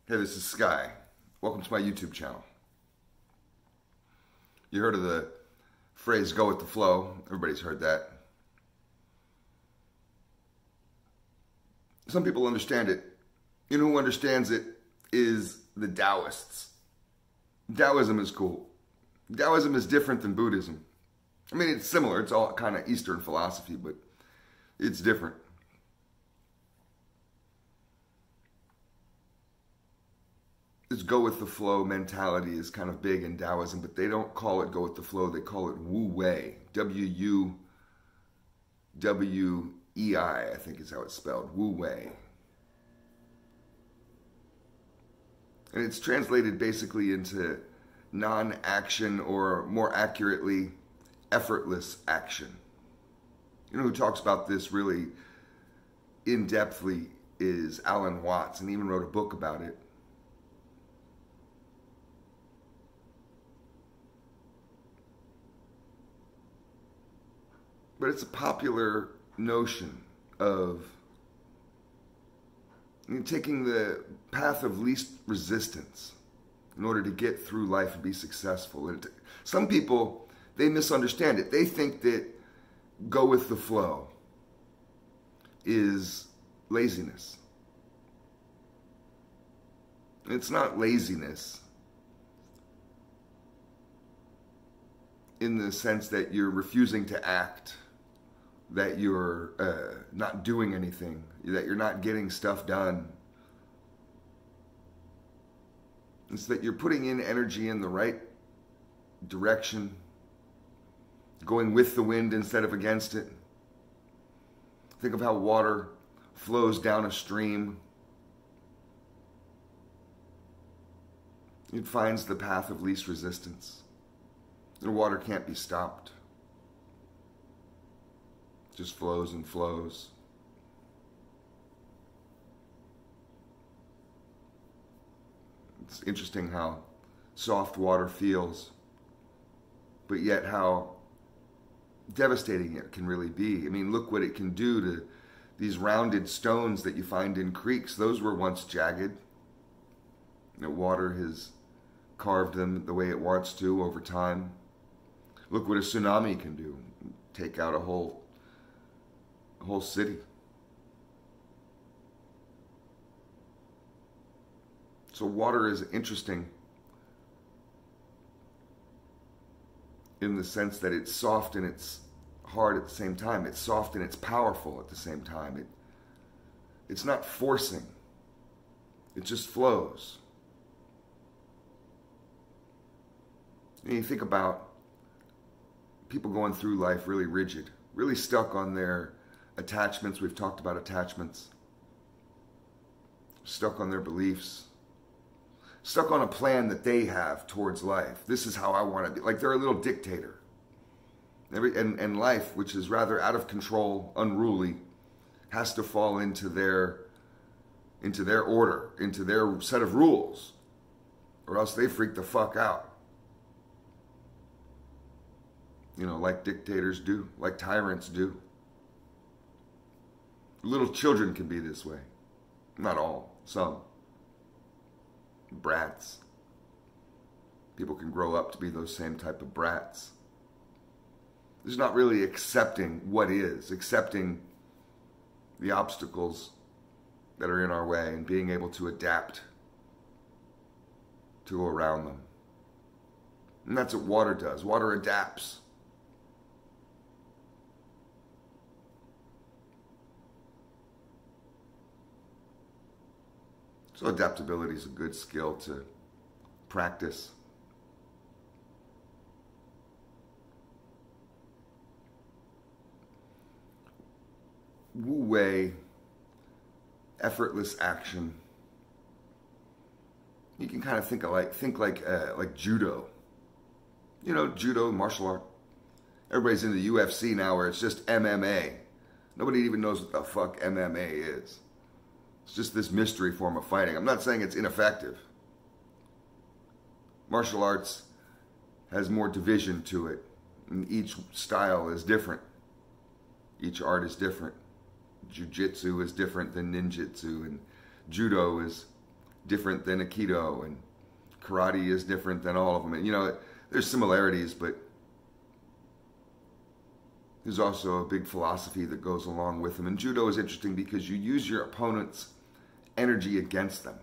Hey, this is Sky. Welcome to my YouTube channel. You heard of the phrase, go with the flow. Everybody's heard that. Some people understand it. You know who understands it is the Taoists. Taoism is cool. Taoism is different than Buddhism. I mean, it's similar. It's all kind of Eastern philosophy, but it's different. This go with the flow mentality is kind of big in Taoism, but they don't call it go with the flow. They call it Wu Wei. W-U-W-E-I, I think is how it's spelled. Wu Wei. And it's translated basically into non-action, or more accurately, effortless action. You know who talks about this really in-depthly is Alan Watts, and he even wrote a book about it. But it's a popular notion of taking the path of least resistance in order to get through life and be successful. And some people, they misunderstand it. They think that go with the flow is laziness. It's not laziness in the sense that you're refusing to act, that you're not doing anything, that you're not getting stuff done. It's that you're putting in energy in the right direction, going with the wind instead of against it. Think of how water flows down a stream. It finds the path of least resistance. The water can't be stopped. It just flows and flows. It's interesting how soft water feels, but yet how devastating it can really be. I mean, look what it can do to these rounded stones that you find in creeks. Those were once jagged. Water has carved them the way it wants to over time. Look what a tsunami can do. Take out a whole city. So water is interesting in the sense that it's soft and it's hard at the same time. It's soft and it's powerful at the same time. It's not forcing. It just flows. And you think about people going through life really rigid, really stuck on their attachments. We've talked about attachments. Stuck on their beliefs. Stuck on a plan that they have towards life. This is how I want to be. Like they're a little dictator. And life, which is rather out of control, unruly, has to fall into their order, into their set of rules, or else they freak the fuck out. Like dictators do, like tyrants do. Little children can be this way. Not all, some. Brats. People can grow up to be those same type of brats. There's not really accepting what is, accepting the obstacles that are in our way and being able to adapt to go around them. And that's what water does. Water adapts. So adaptability is a good skill to practice. Wu Wei, effortless action. You can kind of think like judo. Judo, martial art. Everybody's into the UFC now, where it's just MMA. Nobody even knows what the fuck MMA is. It's just this mystery form of fighting. I'm not saying it's ineffective. Martial arts has more division to it, and each style is different. Each art is different. Jiu-jitsu is different than ninjutsu, and judo is different than Aikido, and karate is different than all of them. And, you know, there's similarities, but there's also a big philosophy that goes along with them. And judo is interesting because you use your opponent's energy against them.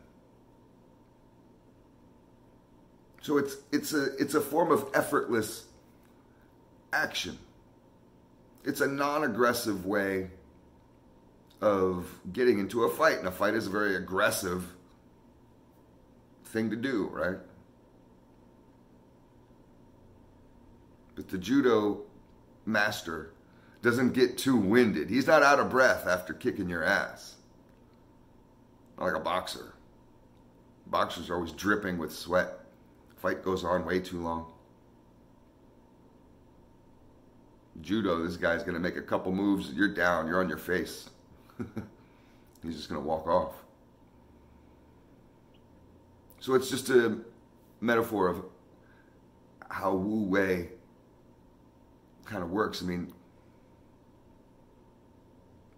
So it's a form of effortless action. It's a non-aggressive way of getting into a fight. And a fight is a very aggressive thing to do, right? But the judo master doesn't get too winded. He's not out of breath after kicking your ass. Not like a boxer. Boxers are always dripping with sweat. Fight goes on way too long. Judo, this guy's going to make a couple moves, you're down, you're on your face. He's just going to walk off. So it's just a metaphor of how Wu Wei kind of works. I mean,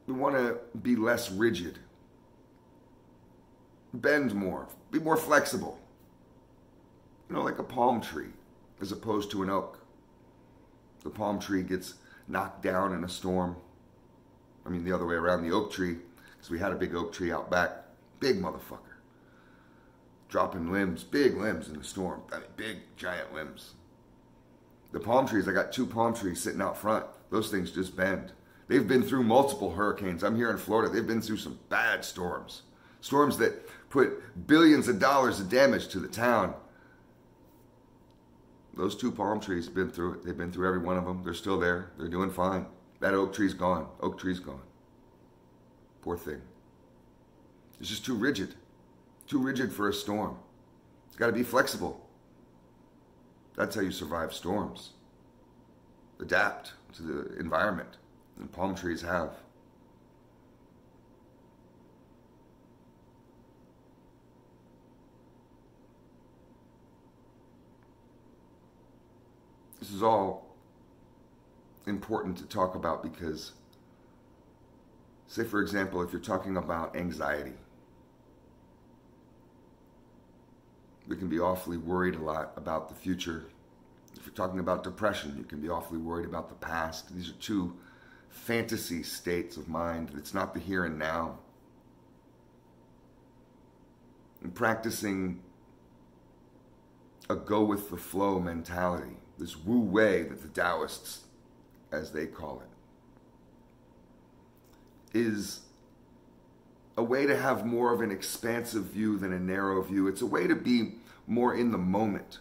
we want to be less rigid, bend more, be more flexible. You know, like a palm tree as opposed to an oak. The palm tree gets knocked down in a storm. I mean, the other way around, the oak tree, because we had a big oak tree out back, big motherfucker. Dropping limbs, big limbs in the storm. I mean, big, giant limbs. The palm trees, I got 2 palm trees sitting out front. Those things just bend. They've been through multiple hurricanes. I'm here in Florida. They've been through some bad storms. Storms that put billions of dollars of damage to the town. Those 2 palm trees have been through it. They've been through every one of them. They're still there. They're doing fine. That oak tree's gone. Oak tree's gone. Poor thing. It's just too rigid. Too rigid for a storm. It's got to be flexible. That's how you survive storms. Adapt to the environment. And palm trees have. This is all important to talk about because, say for example, if you're talking about anxiety, we can be awfully worried a lot about the future. If you're talking about depression, you can be awfully worried about the past. These are 2 fantasy states of mind. It's not the here and now. And practicing a go-with-the-flow mentality, this Wu Wei that the Taoists, as they call it, is a way to have more of an expansive view than a narrow view. It's a way to be more in the moment.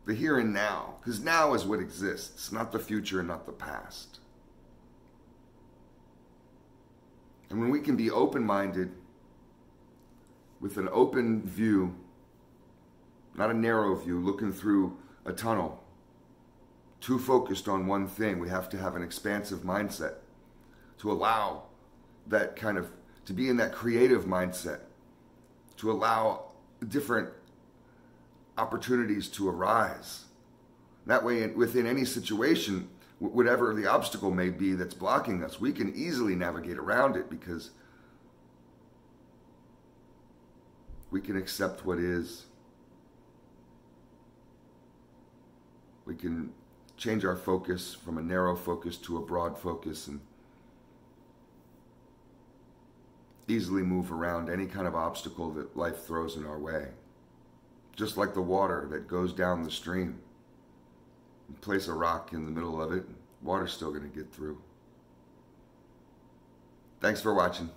The here and now. Because now is what exists, not the future and not the past. And when we can be open-minded, with an open view, not a narrow view, looking through a tunnel, too focused on one thing, we have to have an expansive mindset to allow that kind of, to be in that creative mindset, to allow different opportunities to arise. That way, within any situation, whatever the obstacle may be that's blocking us, we can easily navigate around it because we can accept what is. We can change our focus from a narrow focus to a broad focus and easily move around any kind of obstacle that life throws in our way. Just like the water that goes down the stream. You place a rock in the middle of it, water's still going to get through. Thanks for watching.